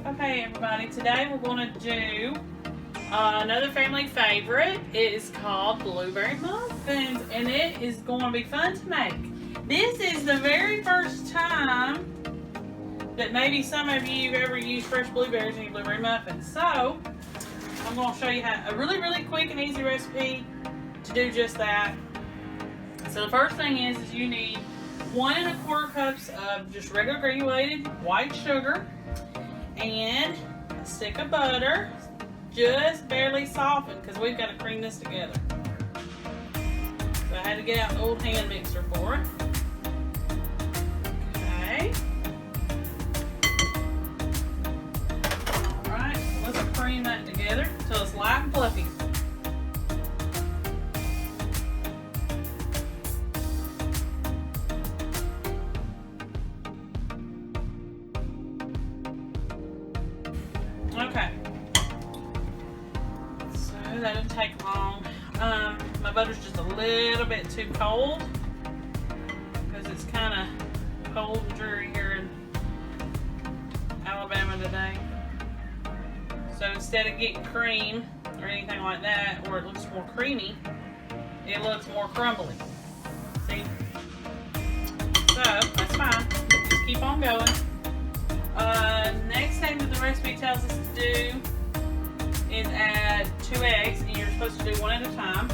Okay, everybody, today we're going to do another family favorite. It is called blueberry muffins, and it is going to be fun to make. This is the very first time that maybe some of you have ever used fresh blueberries in your blueberry muffins. So, I'm going to show you how a really quick and easy recipe to do just that. So the first thing is you need 1 1/4 cups of just regular granulated white sugar and a stick of butter, just barely softened because we've got to cream this together. So I had to get out an old hand mixer for it. Okay. Alright, let's cream that together until it's light and fluffy. Okay, so that didn't take long. My butter's just a little bit too cold because it's kind of cold and dreary here in Alabama today. So instead of getting cream or anything like that, or it looks more creamy, it looks more crumbly. See? So that's fine. Just keep on going. Next thing that the recipe tells us to do is add 2 eggs, and you're supposed to do 1 at a time.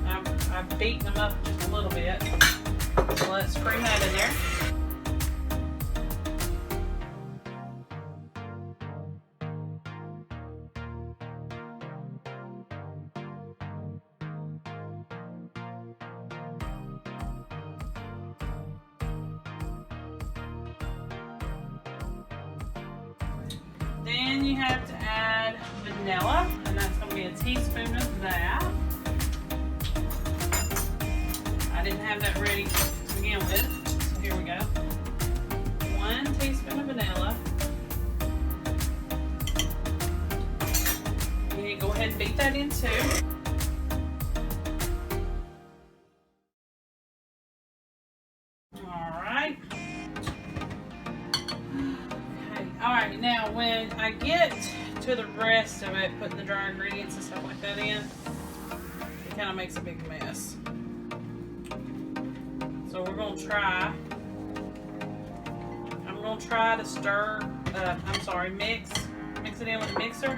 I've beaten them up just a little bit. So let's cream that in there. Then you have to add vanilla, and that's going to be a teaspoon of that. I didn't have that ready to begin with, so here we go. 1 teaspoon of vanilla. You need to go ahead and beat that in too. Alright. Alright, now when I get to the rest of it, putting the dry ingredients and stuff like that in, it kind of makes a big mess. So we're going to try, I'm going to try to mix it in with a mixer.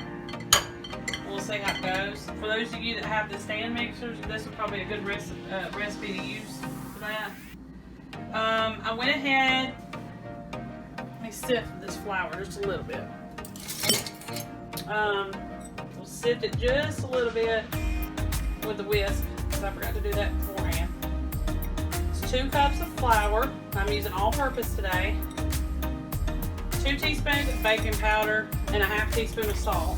We'll see how it goes. For those of you that have the stand mixers, this is probably a good recipe to use for that. I went ahead, let me sift this flour just a little bit. We'll sift it just a little bit with the whisk, because I forgot to do that beforehand. It's 2 cups of flour. I'm using all-purpose today. 2 teaspoons of baking powder and a 1/2 teaspoon of salt.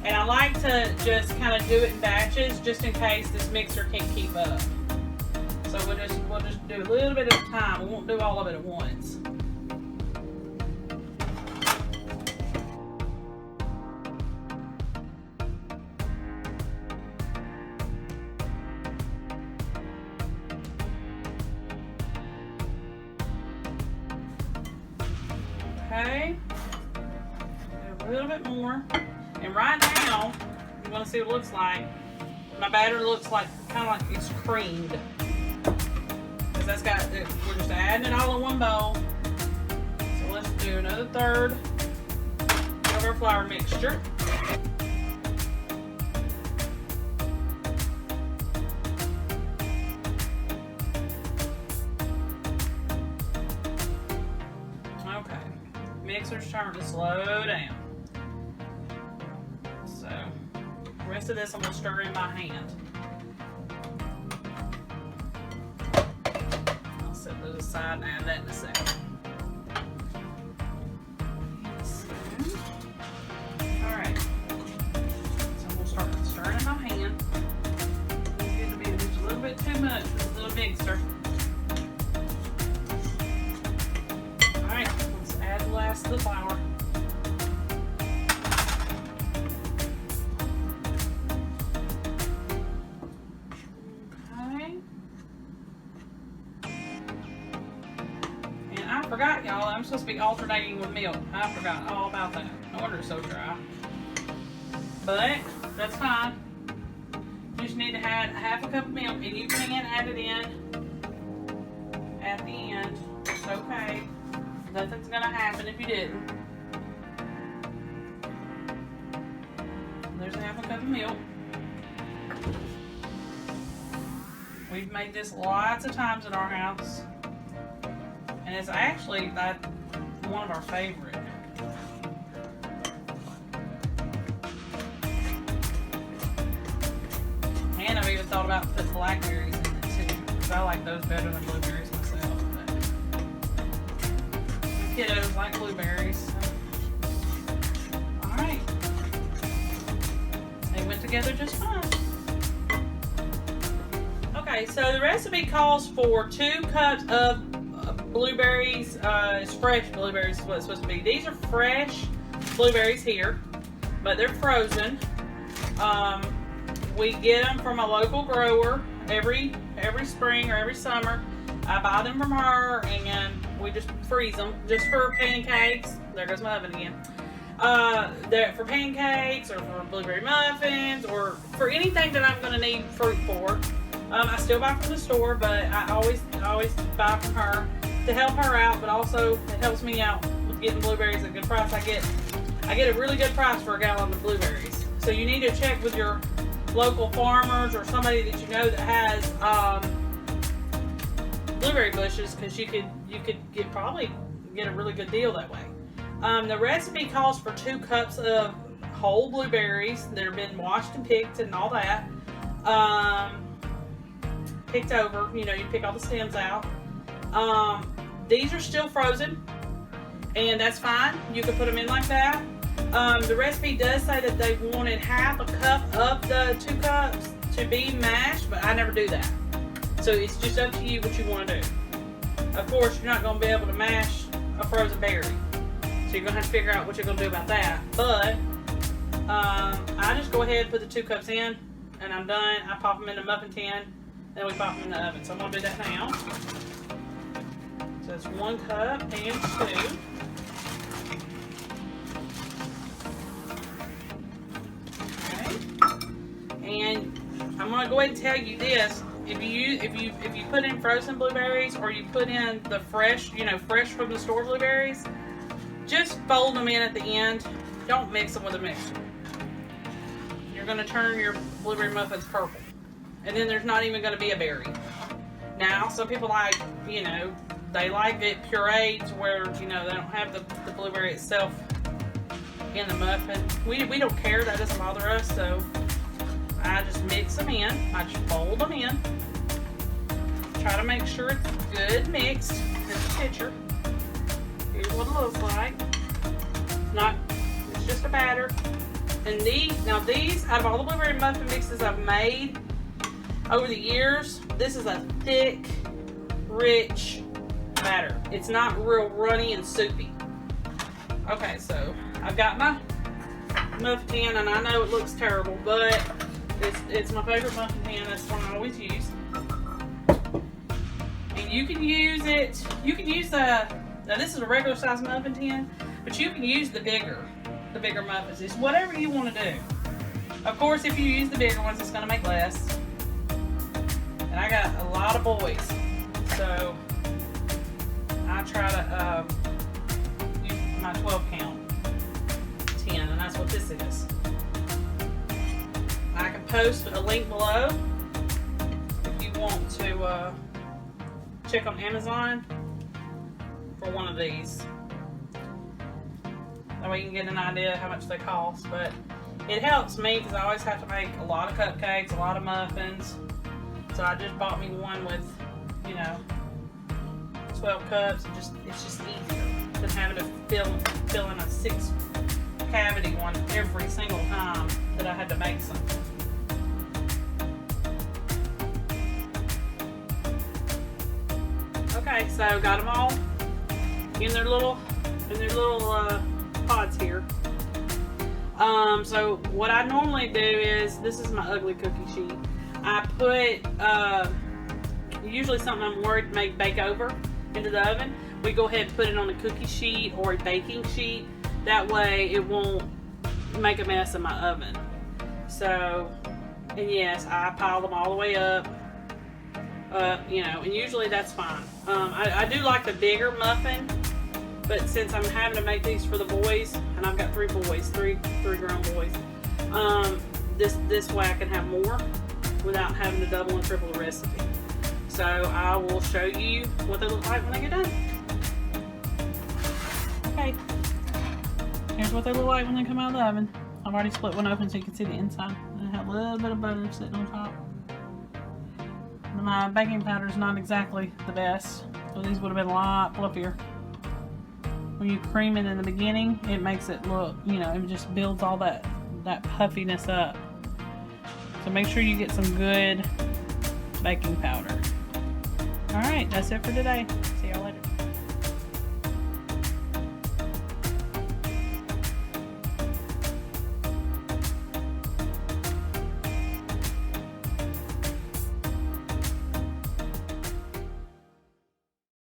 And I like to just kind of do it in batches, just in case this mixer can't keep up. So we'll just do a little bit at a time. We won't do all of it at once. Okay, do a little bit more. And right now, you want to see what it looks like. My batter looks like kind of like it's creamed. Because that's got, we're just adding it all in one bowl. So let's do another 1/3 of our flour mixture. Okay, mixer's starting to slow down. So, the rest of this I'm going to stir in by hand. I'll set those aside and add that in a second. Alright, so I'm going to start stirring in by hand. It's going to be just a little bit too much with a little mixer. Alright, let's add the last of the flour. forgot, y'all. I'm supposed to be alternating with milk. I forgot all about that. No wonder it's so dry. But that's fine. You just need to add half a cup of milk, and you can add it in at the end. It's okay. Nothing's gonna happen if you didn't. There's half a cup of milk. We've made this lots of times in our house, and it's actually one of our favorite. And I've even thought about putting blackberries in it too, because I like those better than blueberries myself. But kiddos like blueberries. So. Alright. They went together just fine. Okay, so the recipe calls for 2 cups of blueberries. It's fresh blueberries is what it's supposed to be. These are fresh blueberries here, but they're frozen. We get them from a local grower every spring or every summer. I buy them from her, and we just freeze them just for pancakes. There goes my oven again. For pancakes or for blueberry muffins or for anything that I'm going to need fruit for. I still buy from the store, but I always buy from her to help her out, but also it helps me out with getting blueberries at a good price. I get a really good price for a gallon of blueberries. So you need to check with your local farmers or somebody that you know that has blueberry bushes, because you could probably get a really good deal that way. The recipe calls for 2 cups of whole blueberries that have been washed and picked and all that. Picked over, you pick all the stems out. These are still frozen, and that's fine. You can put them in like that. The recipe does say that they wanted half a cup of the 2 cups to be mashed, but I never do that. So it's just up to you what you want to do. Of course, you're not going to be able to mash a frozen berry, so you're going to have to figure out what you're going to do about that. But I just go ahead and put the 2 cups in, and I'm done. I pop them in the muffin tin, then we pop them in the oven. So I'm going to do that now. So it's 1 cup and 2. And I'm gonna go ahead and tell you this: if you put in frozen blueberries or you put in the fresh, fresh from the store blueberries, just fold them in at the end. Don't mix them with a mixer. You're gonna turn your blueberry muffins purple, and then there's not even gonna be a berry. Now, some people like, they like it pureed to where they don't have the blueberry itself in the muffin. We don't care. That doesn't bother us. So I just mix them in. I just fold them in. Try to make sure it's good mixed. Here's the picture. Here's what it looks like. It's just a batter. And these, out of all the blueberry muffin mixes I've made over the years, this is a thick, rich batter. It's not real runny and soupy. Okay, so I've got my muffin tin, and I know it looks terrible, but it's my favorite muffin tin. That's one I always use. And you can use it. You can use now this is a regular size muffin tin, but you can use the bigger muffins. It's whatever you want to do. Of course, if you use the bigger ones, it's going to make less. And I got a lot of boys, so I try to use my 12 count tin, and that's what this is. I can post a link below if you want to check on Amazon for one of these. That way you can get an idea of how much they cost. But it helps me because I always have to make a lot of cupcakes, a lot of muffins. So I just bought me one with, 12 cups. It's just easier than having to fill in a 6 cavity one every single time that I had to make something. Okay, so got them all in their little pots here. So what I normally do is, this is my ugly cookie sheet. I put usually something I'm worried may bake over. into the oven, we go ahead and put it on a cookie sheet or a baking sheet. That way it won't make a mess in my oven. So, and yes, I pile them all the way up. You know, and usually that's fine. I do like the bigger muffin, but since I'm having to make these for the boys, and I've got three grown boys, this way I can have more without having to double and triple the recipe. So I will show you what they look like when they get done. Okay, here's what they look like when they come out of the oven. I've already split one open so you can see the inside. I have a little bit of butter sitting on top. My baking powder is not exactly the best, so these would have been a lot fluffier. When you cream it in the beginning, it makes it look, you know, it just builds all that puffiness up. So make sure you get some good baking powder. Alright, that's it for today.